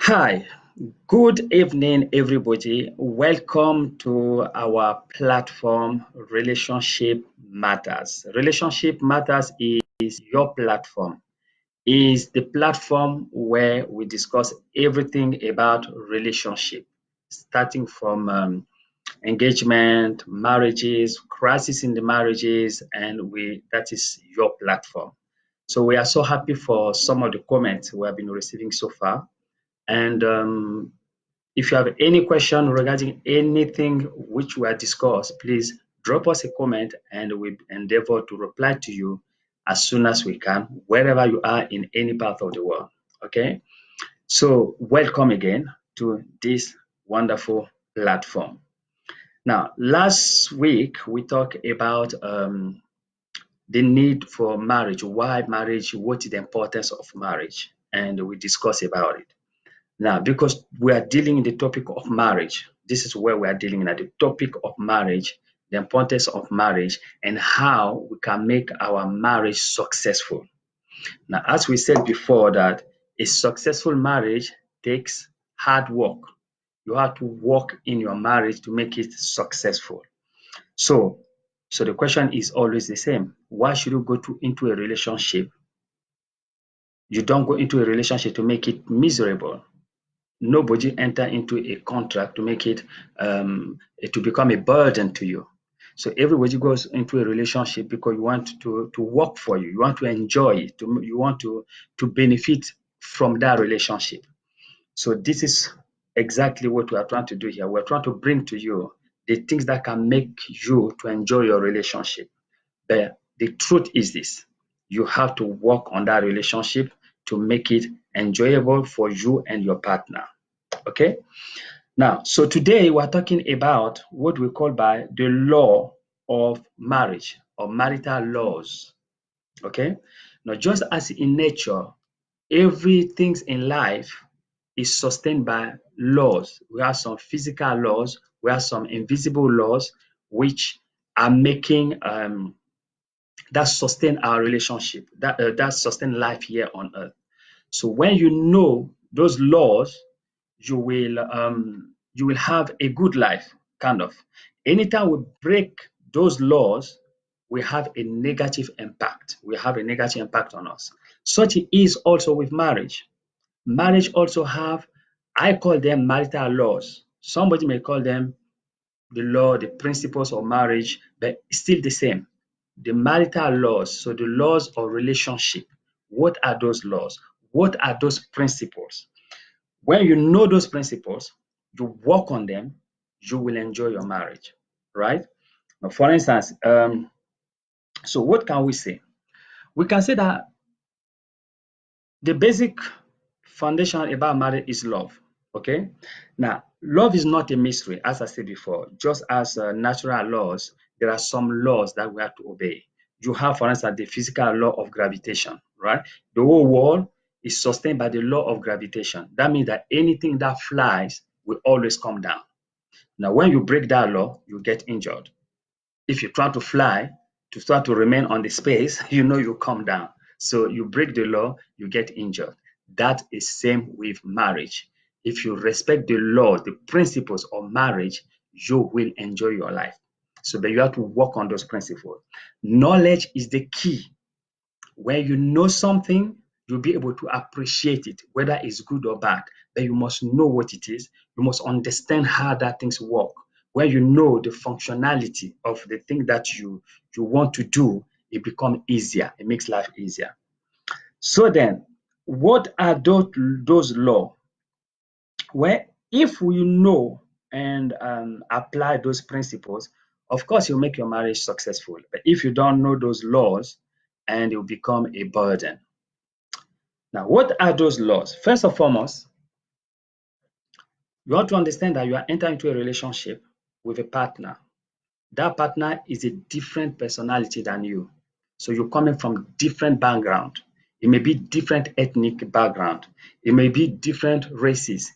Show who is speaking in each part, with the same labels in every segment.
Speaker 1: Hi, good evening, everybody. Welcome to our platform, Relationship Matters. Relationship Matters is your platform, is the platform where we discuss everything about relationship, starting from engagement, marriages, crisis in the marriages, and that is your platform. So we are so happy for some of the comments we have been receiving so far. And if you have any question regarding anything which we have discussed, please drop us a comment and we endeavor to reply to you as soon as we can, wherever you are in any part of the world. Okay. So welcome again to this wonderful platform. Now, last week we talked about the need for marriage, why marriage, what is the importance of marriage, and we discussed about it. Now, because we are dealing in the topic of marriage, this is where we are dealing at the topic of marriage, the importance of marriage, and how we can make our marriage successful. Now, as we said before, that a successful marriage takes hard work. You have to work in your marriage to make it successful. So, so the question is always the same. Why should you into a relationship? You don't go into a relationship to make it miserable. Nobody enter into a contract to make it to become a burden to you. So everybody goes into a relationship because you want to work for you. You want to enjoy it. You want to benefit from that relationship. So this is exactly what we are trying to do here. We're trying to bring to you the things that can make you to enjoy your relationship. But the truth is this: you have to work on that relationship to make it enjoyable for you and your partner. Okay. Now, so today we're talking about what we call by the law of marriage or marital laws. Okay. Now, just as in nature, everything in life is sustained by laws. We have some physical laws, we have some invisible laws, which are making that sustain our relationship, that sustain life here on earth. So when you know those laws, you will have a good life, kind of. Anytime we break those laws, we have a negative impact. We have a negative impact on us. Such it is also with marriage. Marriage also have, I call them marital laws. Somebody may call them the law, the principles of marriage, but it's still the same. The marital laws, so the laws of relationship. What are those laws? What are those principles? When you know those principles, you work on them, you will enjoy your marriage, right? Now, for instance, so what can we say? We can say that the basic foundation about marriage is love. Okay. Now, love is not a mystery, as I said before. Just as natural laws, there are some laws that we have to obey. You have, for instance, the physical law of gravitation, right? The whole world is sustained by the law of gravitation. That means that anything that flies will always come down. Now, when you break that law, you get injured. If you try to fly, to start to remain on the space, you know you come down. So you break the law, you get injured. That is same with marriage. If you respect the law, the principles of marriage, you will enjoy your life. So but you have to work on those principles. Knowledge is the key. When you know something, you'll be able to appreciate it, whether it's good or bad. But you must know what it is. You must understand how that things work. When you know the functionality of the thing that you want to do, it becomes easier. It makes life easier. So then, what are those laws? Well, if we know and apply those principles, of course, you'll make your marriage successful. But if you don't know those laws, and it will become a burden. Now, what are those laws? First and foremost, you have to understand that you are entering into a relationship with a partner. That partner is a different personality than you. So you're coming from different background. It may be different ethnic background. It may be different races,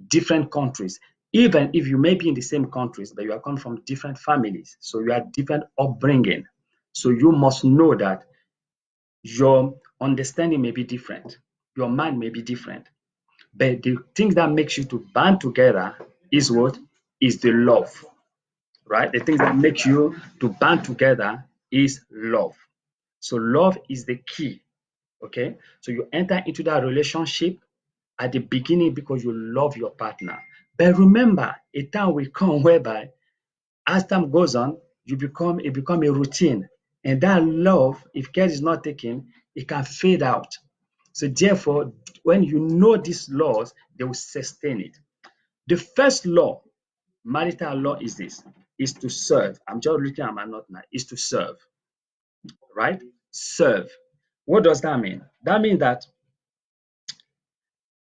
Speaker 1: different countries. Even if you may be in the same countries, but you are coming from different families. So you are different upbringing. So you must know that your understanding may be different. Your mind may be different. But the things that makes you to band together is what? Is the love, right? The things that make you to band together is love. So love is the key. Okay. So you enter into that relationship at the beginning because you love your partner. But remember, a time will come whereby as time goes on, it become a routine. And that love, if care is not taken, it can fade out. So therefore, when you know these laws, they will sustain it. The first law, marital law, is this, is to serve. I'm just looking at my note now, is to serve, right? Serve. What does that mean? That means that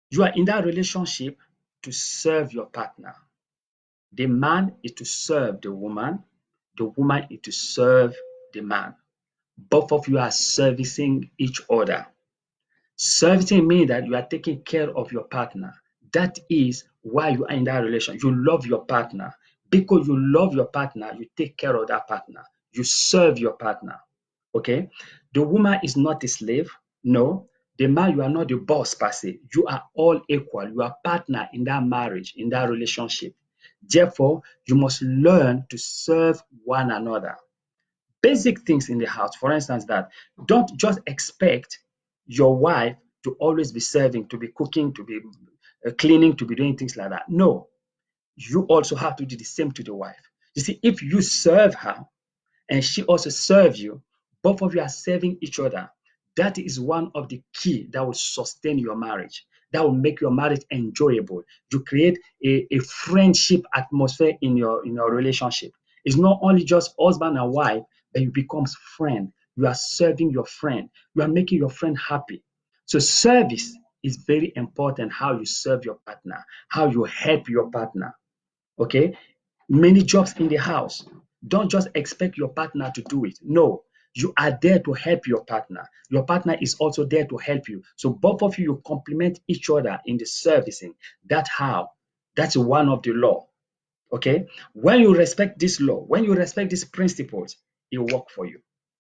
Speaker 1: you are in that relationship to serve your partner. The man is to serve the woman is to serve the man. Both of you are servicing each other. Servicing means that you are taking care of your partner. That is why you are in that relation. You love your partner. Because you love your partner, you take care of that partner. You serve your partner. Okay? The woman is not a slave. No. The man, you are not the boss per se. You are all equal. You are partner in that marriage, in that relationship. Therefore, you must learn to serve one another. Basic things in the house, for instance, that don't just expect your wife to always be serving, to be cooking, to be cleaning, to be doing things like that. No, you also have to do the same to the wife. You see, if you serve her and she also serves you, both of you are serving each other. That is one of the key that will sustain your marriage. That will make your marriage enjoyable. You create a friendship atmosphere in your relationship. It's not only just husband and wife, but you become friend. You are serving your friend. You are making your friend happy. So service is very important. How you serve your partner, how you help your partner. Okay, many jobs in the house. Don't just expect your partner to do it. No, you are there to help your partner. Your partner is also there to help you. So both of you complement each other in the servicing. That's one of the law. Okay, when you respect this law, when you respect these principles, it will work for you.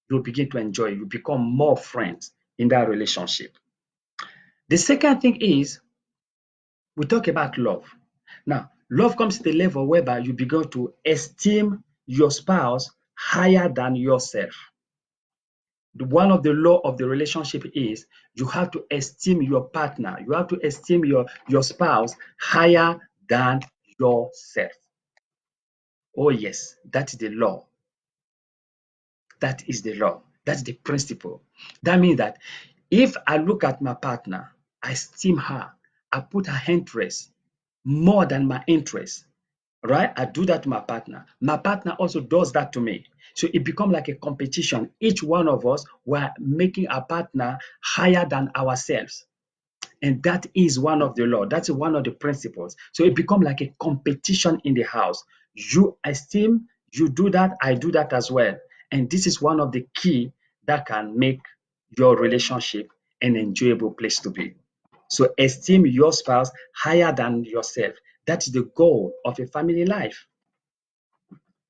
Speaker 1: You'll begin to enjoy. You become more friends in that relationship. The second thing is we talk about love. Now, love comes to the level whereby you begin to esteem your spouse higher than yourself. One of the law of the relationship is you have to esteem your partner. You have to esteem your spouse higher than yourself. Oh, yes, that is the law. That is the law. That's the principle. That means that if I look at my partner, I esteem her, I put her interest more than my interest, right? I do that to my partner. My partner also does that to me. So it becomes like a competition. Each one of us were making our partner higher than ourselves. And that is one of the law. That's one of the principles. So it becomes like a competition in the house. You esteem, you do that, I do that as well. And this is one of the key that can make your relationship an enjoyable place to be. So esteem your spouse higher than yourself. That's the goal of a family life.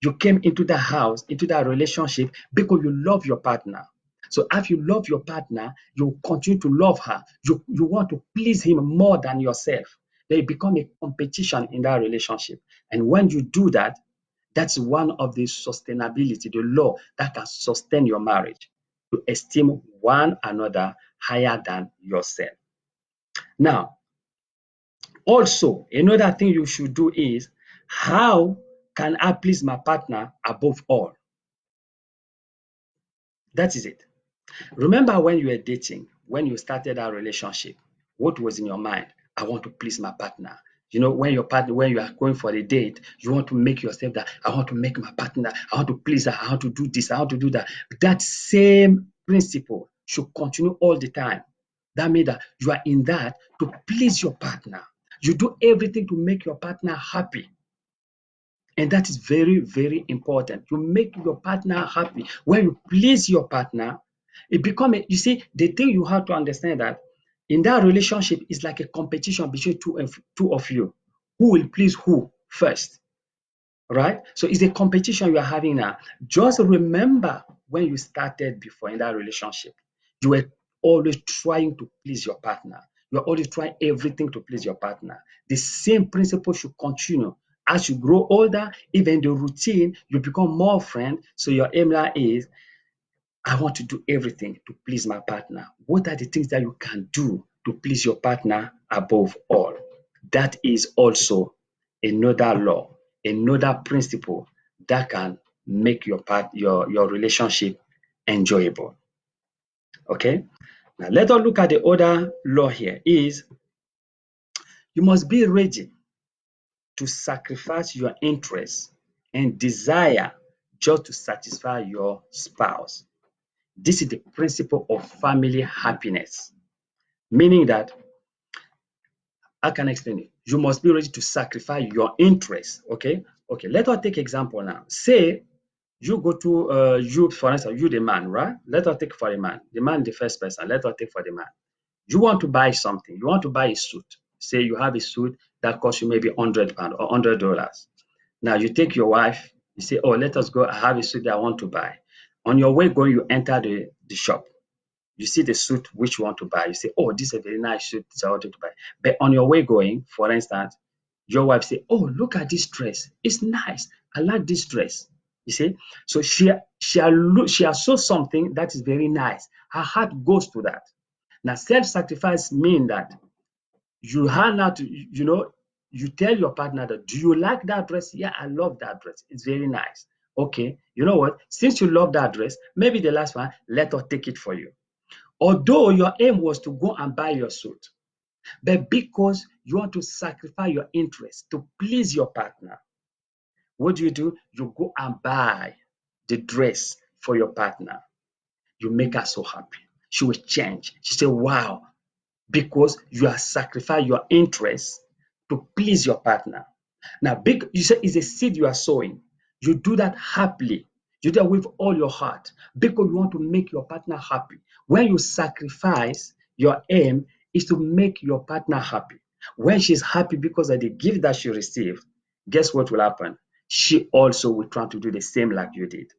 Speaker 1: You came into the house, into that relationship because you love your partner. So if you love your partner, you continue to love her. You want to please him more than yourself. They become a competition in that relationship. And when you do that, that's one of the sustainability, the law that can sustain your marriage. To esteem one another higher than yourself. Now, also, another thing you should do is how can I please my partner above all? That is it. Remember when you were dating, when you started our relationship, what was in your mind? I want to please my partner. You know, when you are going for a date, you want to make yourself that I want to make my partner, I want to please her, I want to do this, I want to do that. That same principle should continue all the time. That means that you are in that to please your partner. You do everything to make your partner happy. And that is very, very important. You make your partner happy. When you please your partner, you see, the thing you have to understand that in that relationship is like a competition between two of you. Who will please who first? Right? So it's a competition you are having now. Just remember when you started before in that relationship, you were always trying to please your partner. You're always trying everything to please your partner. The same principle should continue. As you grow older, even the routine, you become more friend. So your aim now is, I want to do everything to please my partner. What are the things that you can do to please your partner above all? That is also another law, another principle that can make your relationship enjoyable. Okay? Now let us look at the other law here is you must be ready to sacrifice your interests and desire just to satisfy your spouse. This is the principle of family happiness, meaning that, how can I explain it? You must be ready to sacrifice your interests. Okay. Okay. Let us take example now. Say you go to you, for instance, you the man, right? Let us take for the man. The man, the first person. Let us take for the man. You want to buy something. You want to buy a suit. Say you have a suit that costs you maybe £100 or $100. Now you take your wife. You say, "Oh, let us go. I have a suit that I want to buy." On your way going, you enter the shop. You see the suit which you want to buy. You say, "Oh, this is a very nice suit that I wanted to buy." But on your way going, for instance, your wife say, "Oh, look at this dress. It's nice. I like this dress." You see, so she has saw something that is very nice. Her heart goes to that. Now, self-sacrifice means that you have now to, you tell your partner that, "Do you like that dress?" "Yeah, I love that dress. It's very nice." "Okay, you know what? Since you love that dress, maybe the last one, let us take it for you." Although your aim was to go and buy your suit, but because you want to sacrifice your interest to please your partner, what do? You go and buy the dress for your partner. You make her so happy. She will change. She say, "Wow," because you have sacrificed your interest to please your partner. Now, big you say it's a seed you are sowing. You do that happily. You do that with all your heart because you want to make your partner happy. When you sacrifice, your aim is to make your partner happy. When she's happy because of the gift that she received, guess what will happen? She also will try to do the same like you did.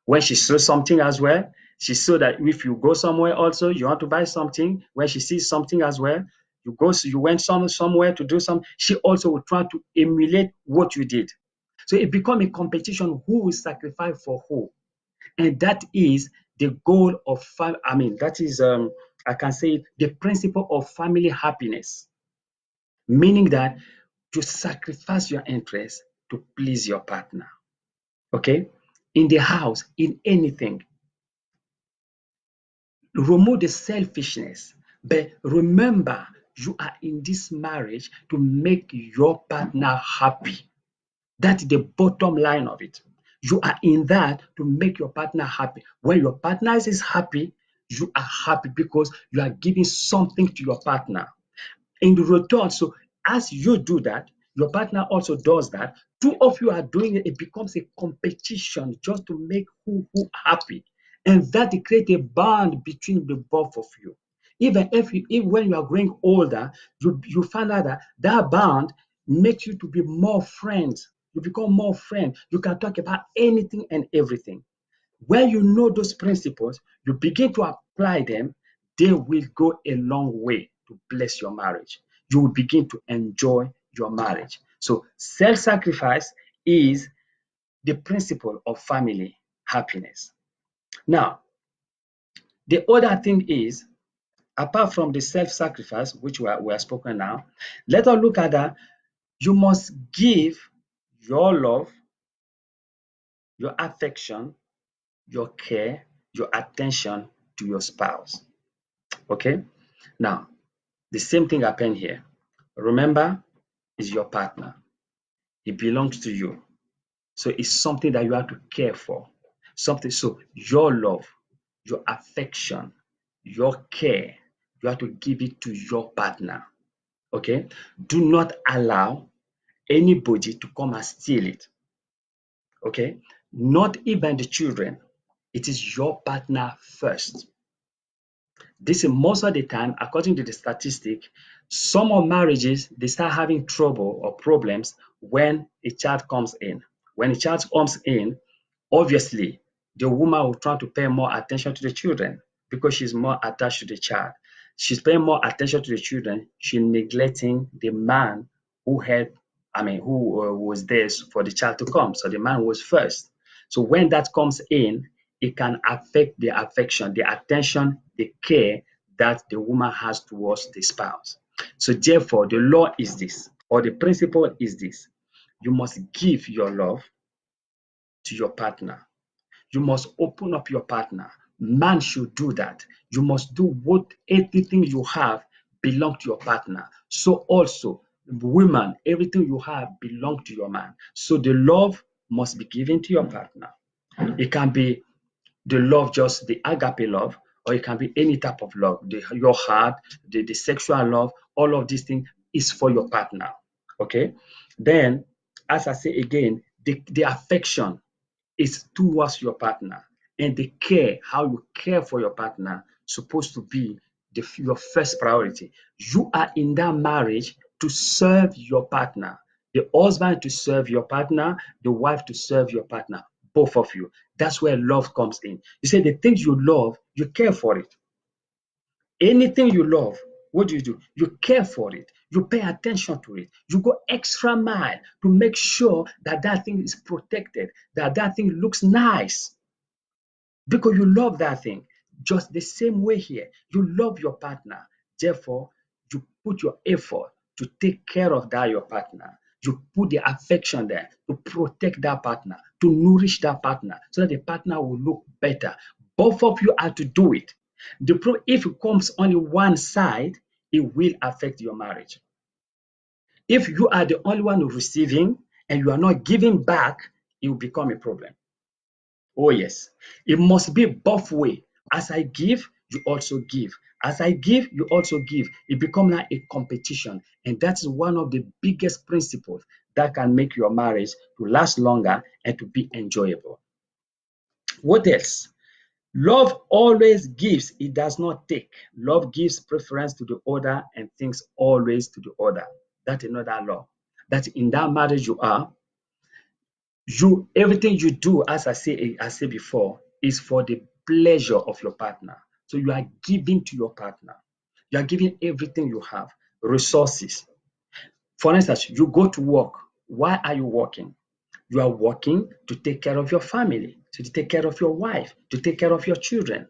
Speaker 1: When she saw something as well, she saw that if you go somewhere also, you want to buy something. When she sees something as well, you went somewhere to do something. She also will try to emulate what you did. So it becomes a competition who will sacrifice for who, and that is the goal of I mean, that is I can say the principle of family happiness, meaning that you sacrifice your interest to please your partner. Okay, in the house, in anything, remove the selfishness. But remember, you are in this marriage to make your partner happy. That's the bottom line of it. You are in that to make your partner happy. When your partner is happy, you are happy because you are giving something to your partner. In the return, so as you do that, your partner also does that. Two of you are doing it, it becomes a competition just to make who happy. And that creates a bond between the both of you. Even if when you are growing older, you find out that that bond makes you to be more friends. You become more friends. You can talk about anything and everything. When you know those principles, you begin to apply them, they will go a long way to bless your marriage. You will begin to enjoy your marriage. So, self sacrifice is the principle of family happiness. Now, the other thing is, apart from the self sacrifice, which we are spoken now, let us look at that. You must give your love, your affection, your care, your attention to your spouse. Okay? Now, the same thing happened here. Remember, is your partner. It belongs to you. So it's something that you have to care for. Something so your love, your affection, your care, you have to give it to your partner. Okay? Do not allow anybody to come and steal it. Okay? Not even the children. It is your partner first. This is most of the time, according to the statistic, some of marriages they start having trouble or problems when a child comes in. When a child comes in, obviously the woman will try to pay more attention to the children because she's more attached to the child. She's paying more attention to the children. She's neglecting the man who had, who was there for the child to come. So the man was first. So when that comes in, it can affect the affection, the attention, the care that the woman has towards the spouse. So therefore, the law is this, or the principle is this: you must give your love to your partner. You must open up your partner. Man should do that. You must do what everything you have belong to your partner. So also, women, everything you have belong to your man. So the love must be given to your partner. It can be the love, just the agape love, or it can be any type of love. Your heart, the sexual love, all of these things is for your partner. Okay. Then, as I say again, the affection is towards your partner, and the care, how you care for your partner, supposed to be your first priority. You are in that marriage to serve your partner. The husband to serve your partner, the wife to serve your partner, both of you. That's where love comes in. You say the things you love, you care for it. Anything you love, what do? You care for it. You pay attention to it. You go extra mile to make sure that that thing is protected, that that thing looks nice because you love that thing. Just the same way here, you love your partner. Therefore, you put your effort to take care of that your partner. You put the affection there to protect that partner, to nourish that partner, so that the partner will look better. Both of you are to do it. If it comes only one side, it will affect your marriage. If you are the only one receiving and you are not giving back, it will become a problem. Oh, yes. It must be both way. As I give, you also give. As I give, you also give. It becomes like a competition. And that's one of the biggest principles that can make your marriage to last longer and to be enjoyable. What else? Love always gives, it does not take. Love gives preference to the other and thinks always to the other. That's another law. That in that marriage you everything you do, as I said before, is for the pleasure of your partner. So you are giving to your partner. You are giving everything you have, resources. For instance, you go to work. Why are you working? You are working to take care of your family, to take care of your wife, to take care of your children.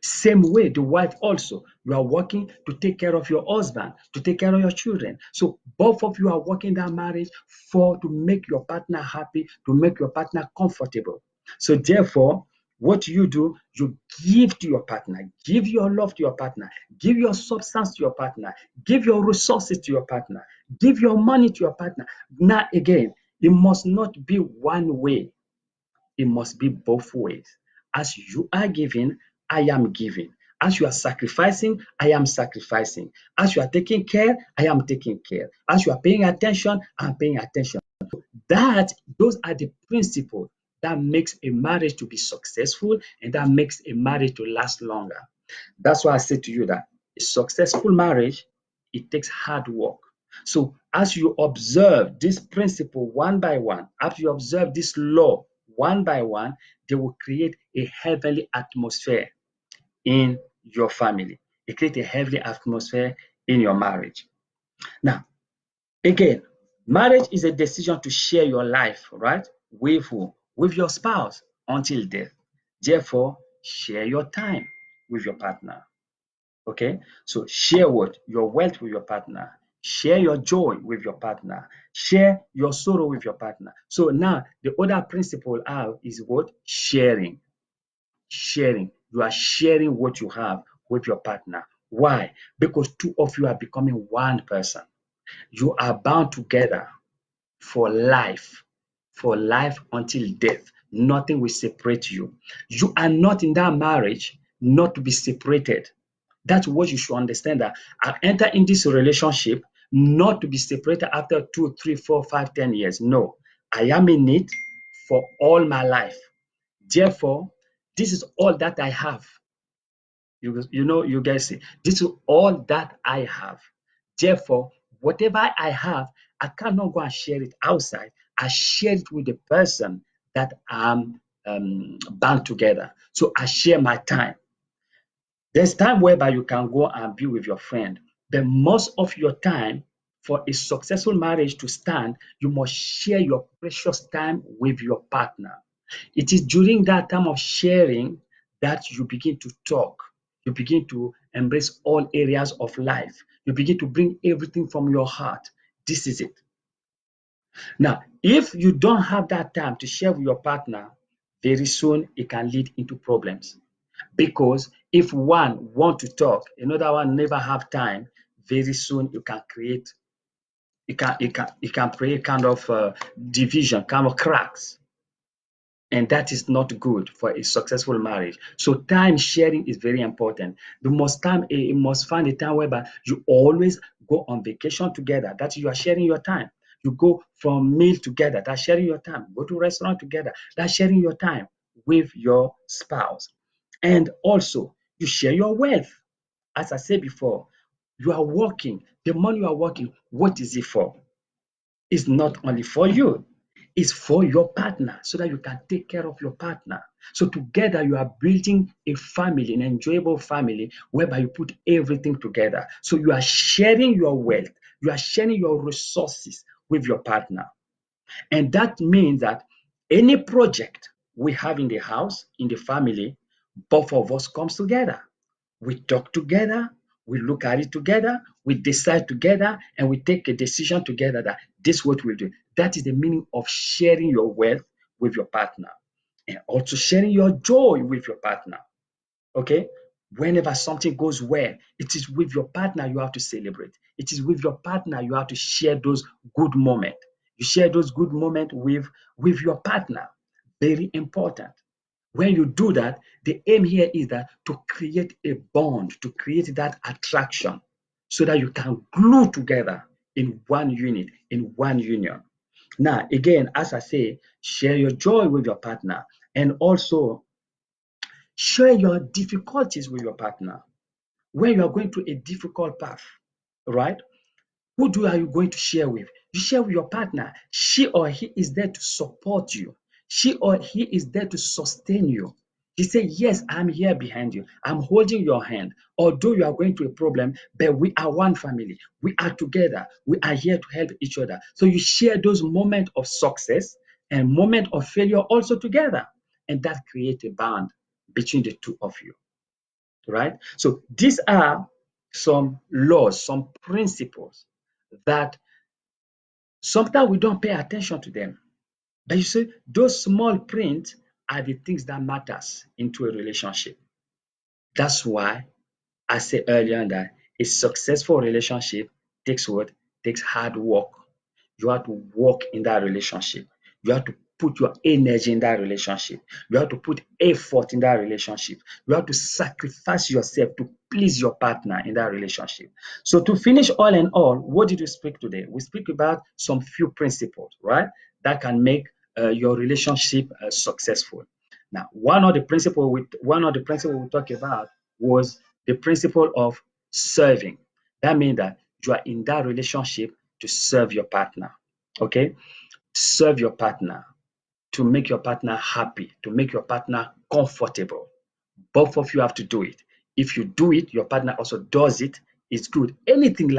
Speaker 1: Same way, the wife also, you are working to take care of your husband, to take care of your children. So both of you are working that marriage for to make your partner happy, to make your partner comfortable. So therefore, what you do, you give to your partner, give your love to your partner, give your substance to your partner, give your resources to your partner, give your money to your partner. Now again, it must not be one way. It must be both ways. As you are giving, I am giving. As you are sacrificing, I am sacrificing. As you are taking care, I am taking care. As you are paying attention, I'm paying attention. Those are the principles that makes a marriage to be successful and that makes a marriage to last longer. That's why I say to you that a successful marriage, it takes hard work. So as you observe this principle one by one, as you observe this law one by one, they will create a heavenly atmosphere in your family. It creates a heavenly atmosphere in your marriage. Now, again, marriage is a decision to share your life, right? With who? With your spouse until death. Therefore, share your time with your partner. Okay, so share what? Your wealth with your partner. Share your joy with your partner. Share your sorrow with your partner. So now the other principle out is what? Sharing. Sharing. You are sharing what you have with your partner. Why? Because two of you are becoming one person. You are bound together for life until death. Nothing will separate you. You are not in that marriage not to be separated. That's what you should understand, that I enter in this relationship not to be separated after 2, 3, 4, 5, 10 years. No, I am in it for all my life. Therefore, this is all that I have. You guys see, this is all that I have. Therefore, whatever I have, I cannot go and share it outside. I share it with the person that I'm bound together. So I share my time. There's time whereby you can go and be with your friend, but most of your time for a successful marriage to stand, you must share your precious time with your partner. It is during that time of sharing that you begin to talk. You begin to embrace all areas of life. You begin to bring everything from your heart. This is it. Now, if you don't have that time to share with your partner, very soon it can lead into problems. Because if one want to talk, another one never have time, very soon you can create, you can create kind of division, kind of cracks, and that is not good for a successful marriage. So time sharing is very important. You must find a time whereby you always go on vacation together. That you are sharing your time. You go from meal together. That's sharing your time. Go to restaurant together. That's sharing your time with your spouse. And also, you share your wealth. As I said before, you are working. The money you are working, what is it for? It's not only for you, it's for your partner so that you can take care of your partner. So together you are building a family, an enjoyable family whereby you put everything together. So you are sharing your wealth, you are sharing your resources with your partner. And that means that any project we have in the house, in the family, both of us comes together. We talk together, we look at it together, we decide together, and we take a decision together that this is what we'll do. That is the meaning of sharing your wealth with your partner and also sharing your joy with your partner. Okay? Whenever something goes well, it is with your partner you have to celebrate. It is with your partner you have to share those good moments. You share those good moments with your partner. Very important. When you do that, the aim here is that to create a bond, to create that attraction so that you can glue together in one unit, in one union. Now, again, as I say, share your joy with your partner and also share your difficulties with your partner. When you are going through a difficult path, right? Are you going to share with? You share with your partner. She or he is there to support you. She or he is there to sustain you. He said, yes, I'm here behind you. I'm holding your hand. Although you are going through a problem, but we are one family. We are together. We are here to help each other. So you share those moments of success and moment of failure also together. And that creates a bond between the two of you, right? So these are some laws, some principles that sometimes we don't pay attention to them. But you see, those small print are the things that matters into a relationship. That's why I said earlier that a successful relationship takes what? Takes hard work. You have to work in that relationship. You have to put your energy in that relationship. You have to put effort in that relationship. You have to sacrifice yourself to please your partner in that relationship. So to finish all in all, what did we speak today? We speak about some few principles, right? That can make your relationship successful. Now, one of the principles we talked about was the principle of serving. That means that you are in that relationship to serve your partner. Okay? Serve your partner to make your partner happy, to make your partner comfortable. Both of you have to do it. If you do it, your partner also does it. It's good. Anything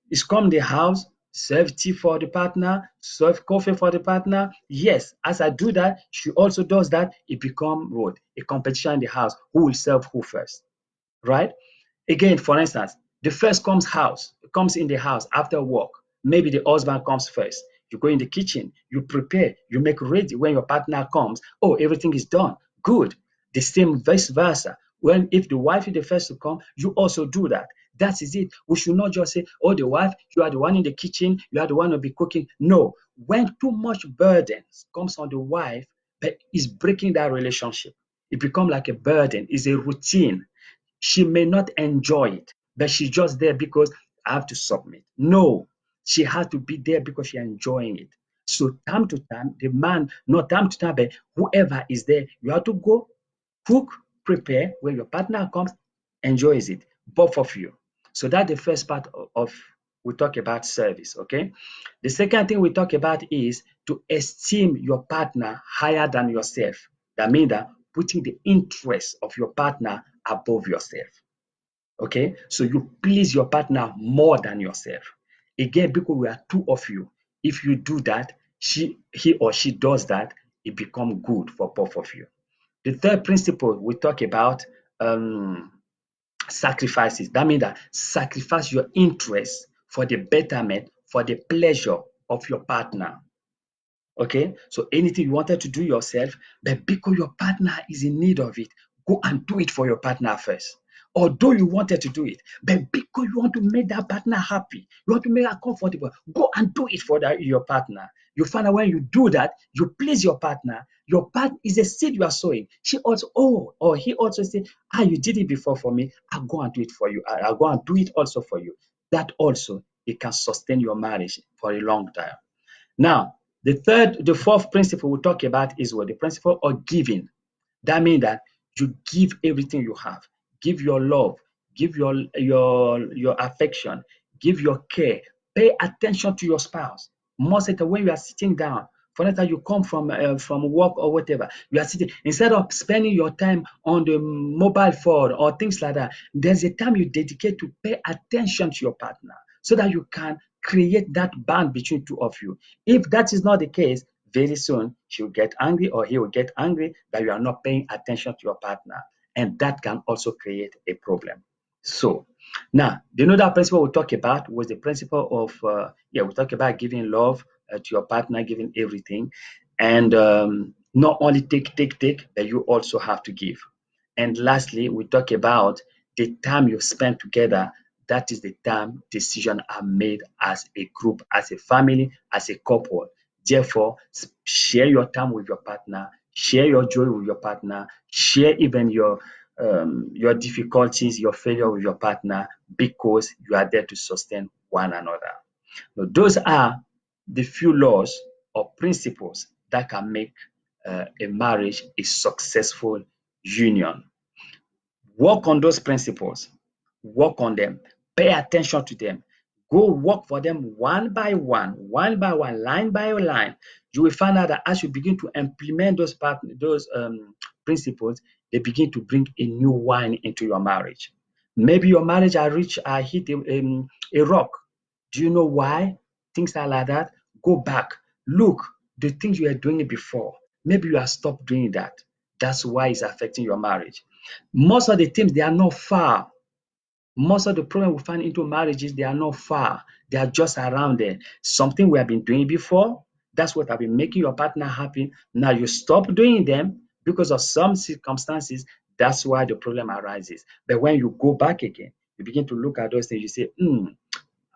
Speaker 1: is come the house, serve tea for the partner, serve coffee for the partner. Yes, as I do that, she also does that. It become what? A competition in the house. Who will serve who first? Right? Again, for instance, the first comes in the house after work. Maybe the husband comes first. You go in the kitchen, you prepare, you make ready when your partner comes. Oh, everything is done. Good. The same vice versa. When if the wife is the first to come, you also do that. That is it. We should not just say, oh, the wife, you are the one in the kitchen, you are the one who be cooking. No. When too much burdens comes on the wife, but is breaking that relationship. It becomes like a burden, it's a routine. She may not enjoy it, but she's just there because I have to submit. No, she has to be there because she's enjoying it. So time to time, the man, not time to time, but whoever is there, you have to go cook, prepare. When your partner comes, enjoys it, both of you. So that's the first part of we talk about service. Okay. The second thing we talk about is to esteem your partner higher than yourself. That means that putting the interest of your partner above yourself. Okay, so you please your partner more than yourself. Again, because we are two of you, if you do that, he or she does that, it becomes good for both of you. The third principle we talk about, um, sacrifices. That means that sacrifice your interest for the betterment, for the pleasure of your partner. Okay, so anything you wanted to do yourself, but because your partner is in need of it, go and do it for your partner first. Although you wanted to do it, but because you want to make that partner happy, you want to make her comfortable, go and do it for your partner. You find out when you do that, you please your partner. Your part is a seed you are sowing. She also, oh, or he also say, you did it before for me. I'll go and do it for you. I'll go and do it also for you. That also, it can sustain your marriage for a long time. Now, the fourth principle we talk about is what? The principle of giving. That means that you give everything you have. Give your love, give your affection, give your care. Pay attention to your spouse. Most of the time when you are sitting down, for instance, you come from work or whatever, you are sitting, instead of spending your time on the mobile phone or things like that, there's a time you dedicate to pay attention to your partner so that you can create that bond between two of you. If that is not the case, very soon she will get angry or he will get angry that you are not paying attention to your partner. And that can also create a problem. So now, the another principle we talked about was the principle of, we talk about giving love to your partner, giving everything. And not only take, but you also have to give. And lastly, we talk about the time you spend together. That is the time decisions are made as a group, as a family, as a couple. Therefore, share your time with your partner, share your joy with your partner, share even your difficulties, your failure with your partner, because you are there to sustain one another. Now, those are the few laws or principles that can make a marriage a successful union. Work on those principles, work on them, pay attention to them, go work for them one by one, line by line. You will find out that as you begin to implement those principles, they begin to bring a new wine into your marriage. Maybe your marriage hit a rock. Do you know why things are like that? Go back, look, the things you were doing before. Maybe you have stopped doing that. That's why it's affecting your marriage. Most of the things, they are not far. Most of the problem we find into marriages, they are not far. They are just around there. Something we have been doing before, that's what have been making your partner happy. Now you stop doing them because of some circumstances. That's why the problem arises. But when you go back again, you begin to look at those things. You say,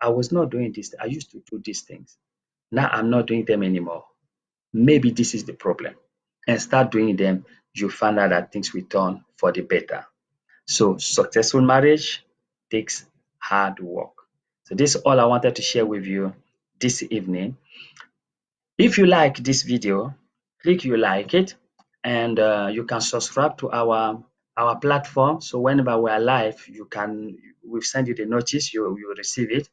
Speaker 1: I was not doing this. I used to do these things. Now I'm not doing them anymore. Maybe this is the problem. And start doing them, you find out that things will turn for the better. So successful marriage takes hard work. So this is all I wanted to share with you this evening. If you like this video, click you like it, and you can subscribe to our platform. So whenever we are live, we'll send you the notice, you will receive it.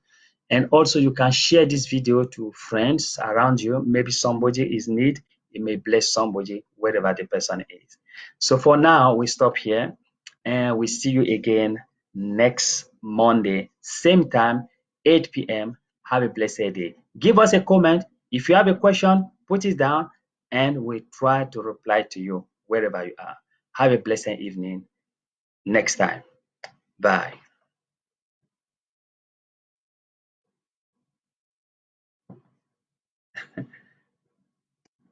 Speaker 1: And also you can share this video to friends around you. Maybe somebody is in need. It may bless somebody wherever the person is. So for now, we stop here and we see you again next Monday, same time, 8 p.m. Have a blessed day. Give us a comment. If you have a question, put it down and we try to reply to you wherever you are. Have a blessed evening. Next time. Bye.